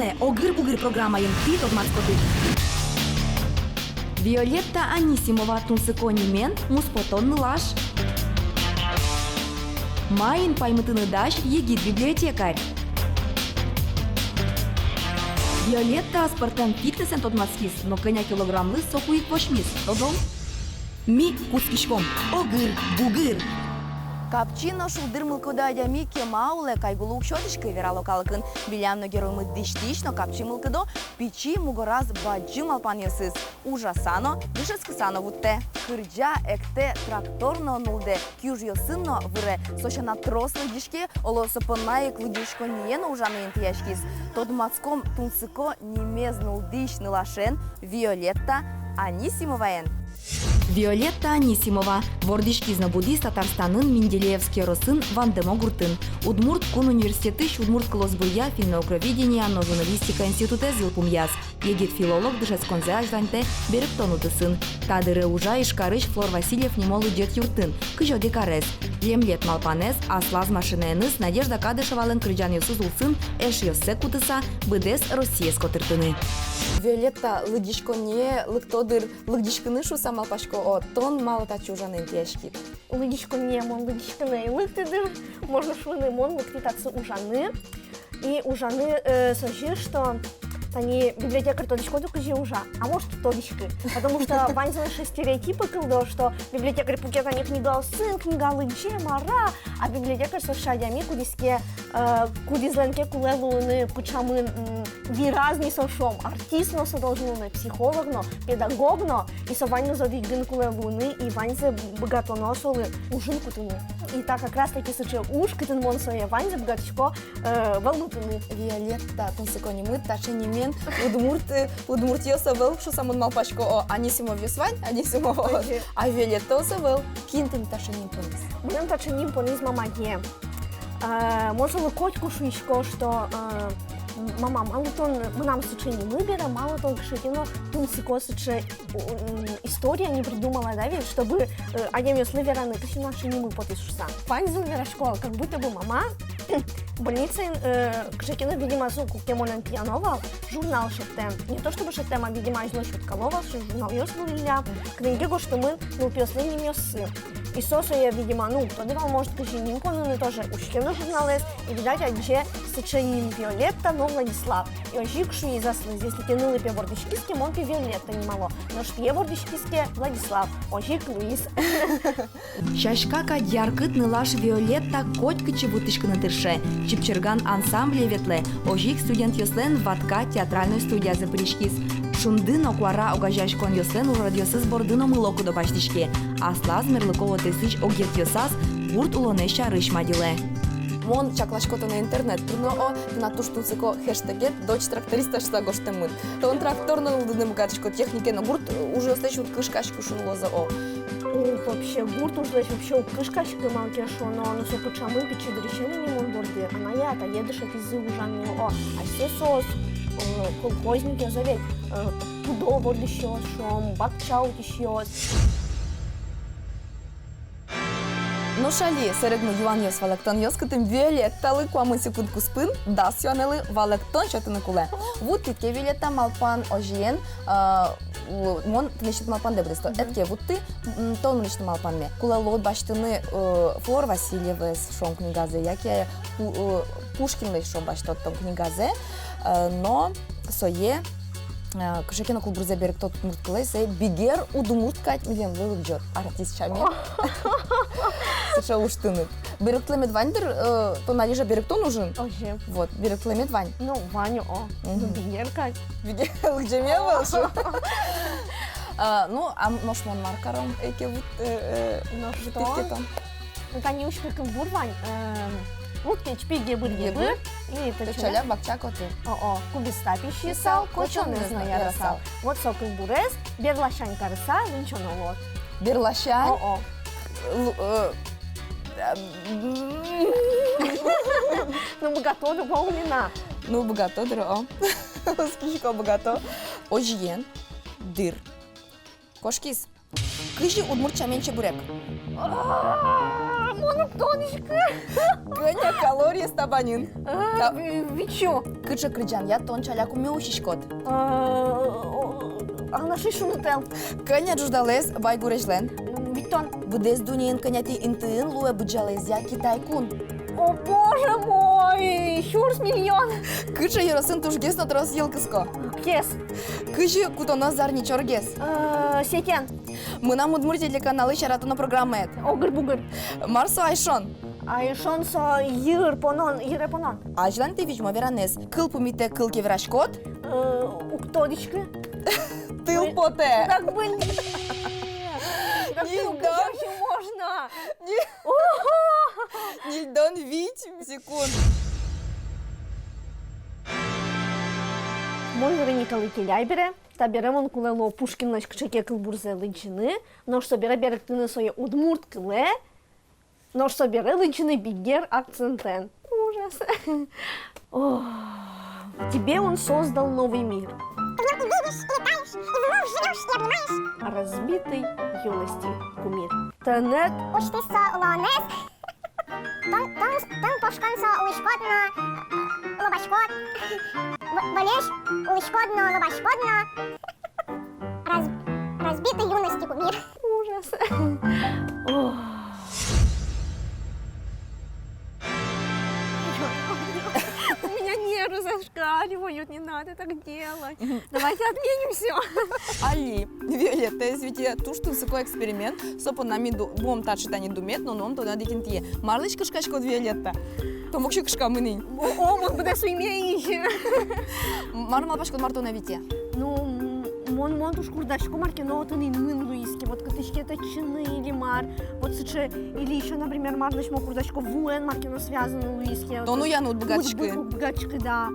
Ме огыр-бугыр программайын пит отмацкоты. Виолетта Анисимова тунсыкони мен муспотонны лаш. Майын паймытыны даш егит библиотекарь. Виолетта спортен фитнесен тотмацкис, но коня килограммлы сокуик почмис. Тодом? Ми кускишком. Огыр-бугыр. Капчино шулдырмылкыда ями кемауле кайгулук щотышкы вералокалыкын билямно героймы диш-диш, но капчимылкыдо пичи мугораз баджим алпаньясыз. Ужасано, дышескысано вутте. Кырджа экте тракторно нулде кюжьосынно выре сочана трослы дишке олосопонай клыдишко ниено ужаны интияшкис. Тодмацком тунсыко немез нулдиш нылашен Виолетта Анисимоваен. Виолетта Анисимова, вордишкизна буддист Татарстанын Менделеевский росын Вандемо гуртын. Удмурт кун университеты Удмурт клосбуя филмокровидение, но журналистика институте зилпумяз. Егит филолог дышесконзе ажданте берег тонутысын. Тадыры ужа ишкарыш Флор Васильев немолы дет юртын. Кыжо декарес. Лемлет малпанес, аслаз машиненыс Надежда Кадышевалын крыджан юсыз улсын эш йоссе кутыса быдес Россия скотыртыны. Виолетта лыдишко не лыктодыр лыдишкыны шу самалпашко о тон мало тачужаны тяжки. Лыдишко не мон лыдишко не лыктодыр можно шуны мон лыктитаться ужаны и ужаны сожи что они библиотекарь тодишко только же ужа, а может тодишки, потому что ванзаны стереотипы кылдо, что библиотекарь пукета не книга сын, книга лыдже, мара, а библиотекарь сошадями кудиске кудизленке кулелуны кучамын виразни сошом, артист но должны психолог но педагог но и со ваню задвигн кулелуны и ванзе богатоносолы ужин кутыны. И так как раз таки сочи уж кытын мон своя ванзе богаточко волнутыны. Виолетта тунсыкони мы ташени мен удмурт йосавел шу самон малпашко о Анисимов йосвань, Анисимов а Виолетта осавел кинтын ташеним понис. Будем ташеним понис мамаге. Можно ли котку шишко, что мама, мало тон, мы нам сочиним выбора, мало тон кшетино тунсыко сочи история не придумала, да, ведь, чтобы одним если вераны, то наши не мы потишься. Файзен верашко, как будто бы мама в больнице кшетино, видимо, суку кемонен пьяновал, журнал шептем. Не то чтобы шептем, а видимо, изло шуткового, что журнал ёсву илья, книги го, что мы пёсли не мёсы. И сосо я, видимо, кто давал, может, кшетиним понуны тоже учтено журналист, и видать, одже сочиним Виолетта, но Владислав. И ожик шуи заслыз, если тянули пе вордишкиске, мон пе Виолетта не мало. Но шпе вордишкиске Владислав, ожик Луис. Шашка кадьяр кытны лаш Виолетта коть кычебутышкыны тырше. Чипчерган ансамбле ветле. Ожик студент йослен ватка театральной студия запрещкис. Шундын окуара огажашкон йослен у радиосыз бордыно мылоку до баштишке. Аслаз мерлыково тысыч огет йосаз гурт улонеща рышмадиле. Мон чаклашкото на интернет, турно о на туштуцико хэштегет дочь тракториста шта гоштемын. То он тракторно улдыным гатышко технике, но гурт уже слышит кышкашку шунлоза о. Вообще гурт уже вообще кышкашку малке шо, но со почамы пичи дрешени не мон борде. Она я-то едешь из ужаны о, а все сос колхозники завет пудо борде щос, шом бакчаут щос. Но шали середно Юан йос валектон йос кытым Виолетталы куамын секундку спын дас юанелы валектон шотыны куле. Вот титке Виолетта малпан ожиен мон тнешит малпан дебресто. Этке вот ты тон нешит малпан ме. Куле лот баштыны Флор Васильева шон книгазе, яке Пушкин шон баштот том книгазе, но сое кшекена кулбурзе берег тот мурткалай сей бигер удумурт кать мидем вылыгжор артист чами. Саша уштыны. Берег тлемет вандер, то належа берег то нужен. Оже. Вот, берег тлемет вань. Ну, Ваню, бигер кать. Бигер где волшу. Ну, а нож мон маркаром эке вот ну что? Ну, танюшка кулбурвань. Вот кечпиге бурьебы. И это чаля бакча коты. О, кубиста пищи сал, кочон не знаю расал. Вот сокол бурез, берлашань карса, винчоно вот. Берлашань? О. Ну, богато до полнина. Ну, богато, дро. Сколько богато. Ожиен, дыр. Кошкис. Кыжи удмуртча менче бурек. Монотонишка. Коня калории стабанин. Ви чё? Кыча крыджан я тон чаляку меушишкот. Аңлаши шунутел. Кыня жуждалес байгурежлен. Виттон. Будес дунин кыняти интын луэ буджалес я китайкун. О боже мой! Хюрс миллион! Кыча еросын тушгес на трос елкыско. Кес. Кыча кутоно зарни чоргес. Секен. Мына Удмурт телеканалы чаратуна программет. Огыр-бугыр. Марсо Айшон. Айшон со йыр понон, йыре понон. Ажлан ты вичмо веранес. Кыл пумите кыл кеверашкот. Уктодички. Тыл поте. Так блин! Как Не только дам. вообще можно? Нильдон вить секунд. Мой Вероніка Ликіляйбере, та беремон кулело Пушкіноч кчеке кылбурзе личини, нож собере беректини своє удмурт кыле, нож собере личини бигер акцентен. Ужас. Ох. Тебе он создал новый мир. Ты видишь, летаешь, и вновь живешь и обнимаешь. Разбитый юности кумир. Тенет Уж ты со лонес, тон пошкан со улышкотно, лобашкот. Болешь, улышкотно, лобашкотно. Разбитый юности кумир. ужас. Ох. У меня нервы зашкаливают, не надо так делать. Давайте отменим все. Али, Виолетта, свете туштун сыкой эксперимент, сопо нами бом тачитани думет, но он то надикин тие. Марлыч кышкачко Виолетта. Томокши кышка мынын. Омак буде суймейші. Мармал пашкот мартона вите. Ну, мон туш курдашко маркино вот они мын луиски, вот катышки это чины или мар, вот сыче, или еще, например, марлыч мо курдашко вуэн маркино связаны луиски. То ну я ну богачки. Богачки, да.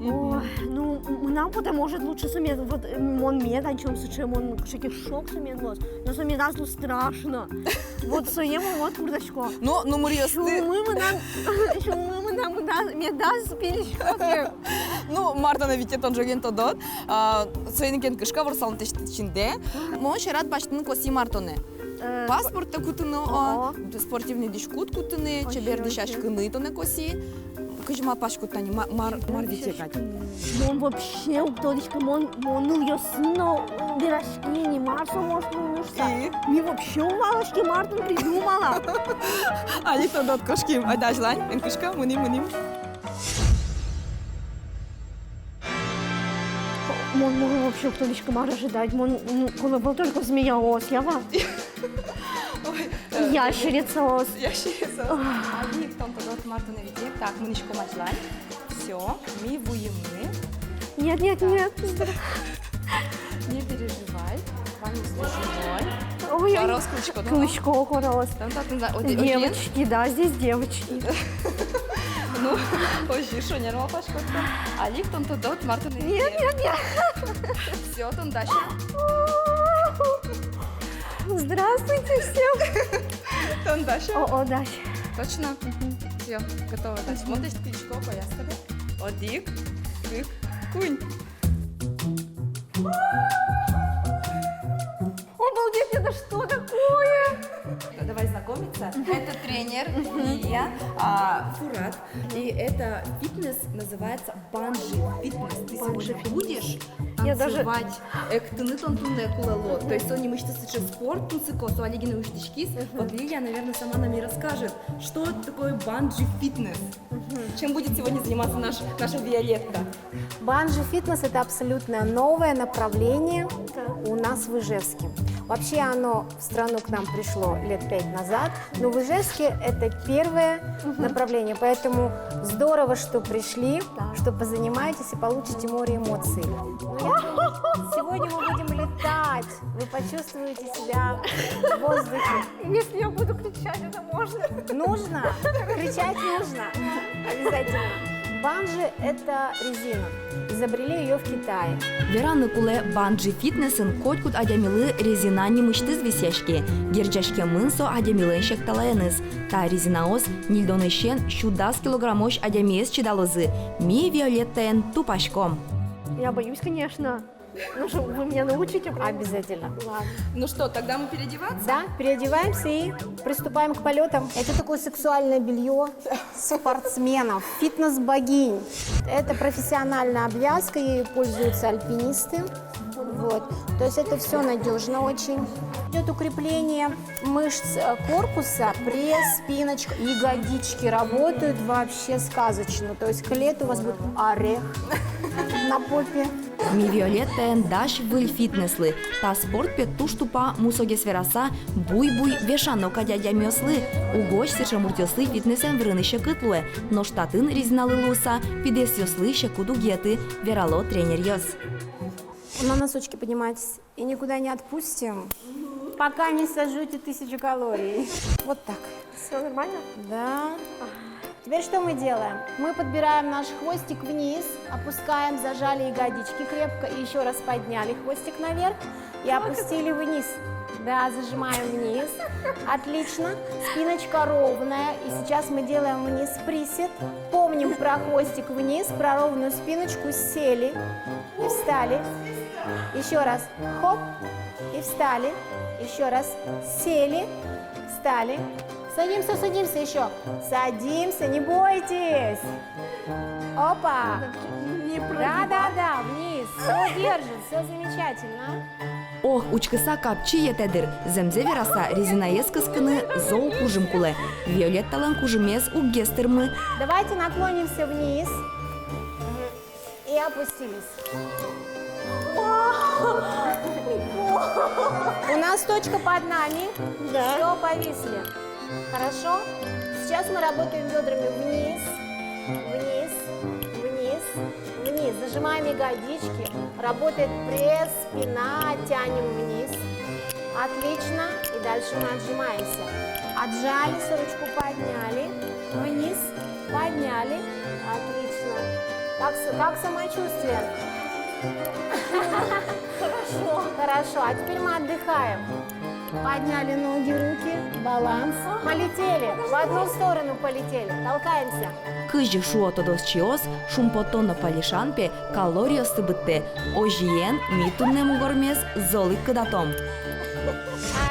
Ой, ну, нам поте может лучше сумет, вот мон мед, о чем сыче, мон шеки шок сумет лос, но сумет дазлу страшно. Вот соему вот курдашко. Ну мурьёсты. Шумы нам медаз перещётки. Ну, Мартона вите тон жоген тодот. Соенкен кышка варсалын тешчинде. Мо шерат баштын коси Мартоне. Паспортта кутыны, спортивный дишкут кутыны, чебер дишашкыны тоне коси. Кыжма пашкуттани мар вите кать. Мон вообще уктодичка, мон ныл ёсыно берашки, не марсо может нужса. Ми вообще увалышки Мартон придумала. Али тодот кошким. Айдажлань, эн кышка, муним. Мон вообще уктодичка мар ожидать. Мон, коли был только змея ос, я вам. Ящерица ос. Ящерица. Али тон тодот Мартона вите. Так, мунишко мажлань. Все, ми вуемны. Нет. Не переживай. Ваня слушай. Ой, Хорос ключко. Клычко, хорос. Девочки, да, здесь девочки. Ну, ой, что не рвал пашкотка. Али тон тодот Мартона вите. Нет. Все, тон Даша. Здравствуйте всем. Тон Даша. О, Даша. Точно? Все, готово. Даша, смотришь ключко, поясали. Одик, кык, кунь. Обалдеть, это что такое? Давай знакомиться. Это тренер Илья Фурат. И это фитнес называется банджи фитнес. Ты сегодня будешь Я даже- танцевать кулало. То есть он не мышцы сейчас спорт, тунцикосу, олегины мышцичкис. Вот Лилия, наверное, сама нам и расскажет, что это такое банджи фитнес. Чем будет сегодня заниматься наша Виолетта? Банджи фитнес – это абсолютно новое направление у нас в Ижевске. Вообще оно в страну к нам пришло лет 5 назад, но в Ижевске это первое направление, поэтому здорово, что пришли, что позанимаетесь и получите море эмоций. Сегодня мы будем летать, вы почувствуете себя в воздухе. Если я буду кричать, это можно? Нужно, кричать нужно, обязательно. Банджи – это резина. Изобрели ее в Китае. Вераны куле банджи фитнесін коткут адямилы резинани мыштыз висяшке, герджашке мынсо адямиленшек талаяныз. Та резинаос нильдонышен шудас килограммош адямиес чидалозы. Ми Виолеттаен тупашком. Я боюсь, конечно. Ну что, вы меня научите? правда? Обязательно. Ладно. Ну что, тогда мы переодеваться? Да, переодеваемся и приступаем к полетам. Это такое сексуальное белье спортсменов, фитнес-богинь. Это профессиональная обвязка, ею пользуются альпинисты. Вот. То есть это все надежно очень. Идет укрепление мышц корпуса, пресс, спиночка, ягодички работают вообще сказочно. То есть к лету у вас будет орех на попе. Ми Виолеттаен даш выл фитнеслы. Та спорт пет туштупа мусогес вераса буй-буй вешано кадядя мёслы. Угоч сешамуртёслы фитнесен врыныще кытлуэ. Но штатын резиналы луса пидес ёслы щекуду геты. Верало тренер ёс. На носочки поднимайтесь и никуда не отпустим, пока не сожжете 1000 калорий. Вот так. Все нормально? Да. Теперь что мы делаем? Мы подбираем наш хвостик вниз, опускаем, зажали ягодички крепко и еще раз подняли хвостик наверх и опустили вниз. Да, зажимаем вниз. Отлично. Спиночка ровная. И сейчас мы делаем вниз присед. Помним про хвостик вниз, про ровную спиночку. Сели и встали. Еще раз. Хоп. И встали. Еще раз. Сели. Встали. Садимся, садимся еще. Садимся, не бойтесь. Опа. Да, вниз. Все держит, все замечательно. Ох, учкыса капчи етедир. Земзе вераса резинаес кыскыны зол кужым куле. Виолетталан кужымес угестермы. Давайте наклонимся вниз и опустились. У нас точка под нами. Все, повисли. Хорошо? Сейчас мы работаем бедрами вниз, вниз, вниз, вниз. Зажимаем ягодички. Работает пресс, спина, тянем вниз. Отлично. И дальше мы отжимаемся. Отжались, ручку подняли. Вниз, подняли. Отлично. Как самочувствие? Хорошо. А теперь мы отдыхаем. Подняли ноги, руки, баланс. Полетели. В одну сторону полетели. Толкаемся. Кыжы шуотодос чиос, шумпотонно палишанпе, калориос тыбытте. Ожиен, митуннему гормес, золы кыдатом.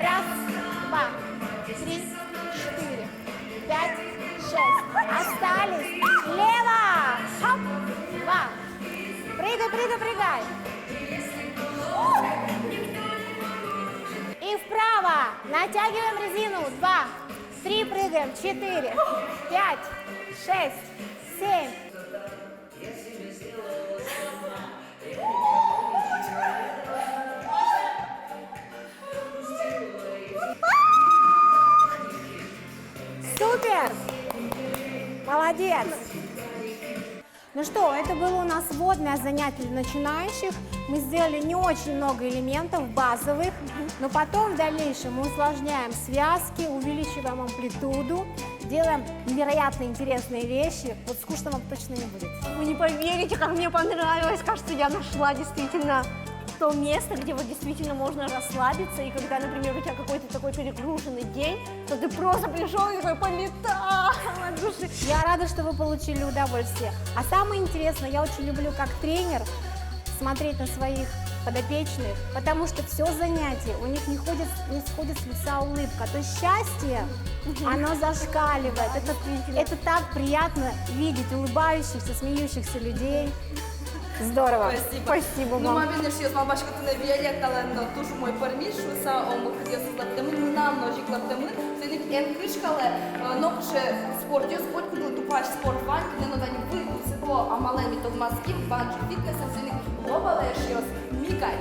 Раз, два, 3, 4, 5, 6. Остались. Лево. Хоп. 2. Прыгай. И вправо. Натягиваем резину. 2, 3 прыгаем. 4, 5, 6, 7. Супер! Молодец! Ну что, это было у нас вводное занятие для начинающих. Мы сделали не очень много элементов базовых, но потом в дальнейшем мы усложняем связки, увеличиваем амплитуду, делаем невероятно интересные вещи. Вот скучно вам точно не будет. Вы не поверите, как мне понравилось. Кажется, я нашла действительно то место, где вот действительно можно расслабиться. И когда, например, у тебя какой-то такой перегруженный день, то ты просто пришел и такой полетал от души. Я рада, что вы получили удовольствие. А самое интересное, я очень люблю как тренер смотреть на своих подопечных, потому что все занятие, у них не сходит с лица улыбка. То есть счастье, оно зашкаливает. Это так приятно видеть улыбающихся, смеющихся людей. Здорово. Спасибо вам. Мамин ще з башкатына Виолетталан туж мой пармишу са омы кыдесызлаптымы, мынан ножиклаптымы, сенip эн кышкалы, нокше спорт ёс спорт кыдыл тупаш спорт вань, кыдын одани вы сыко амалами тозмаским, банджи фитнесом сенip лобалеш ёс микай.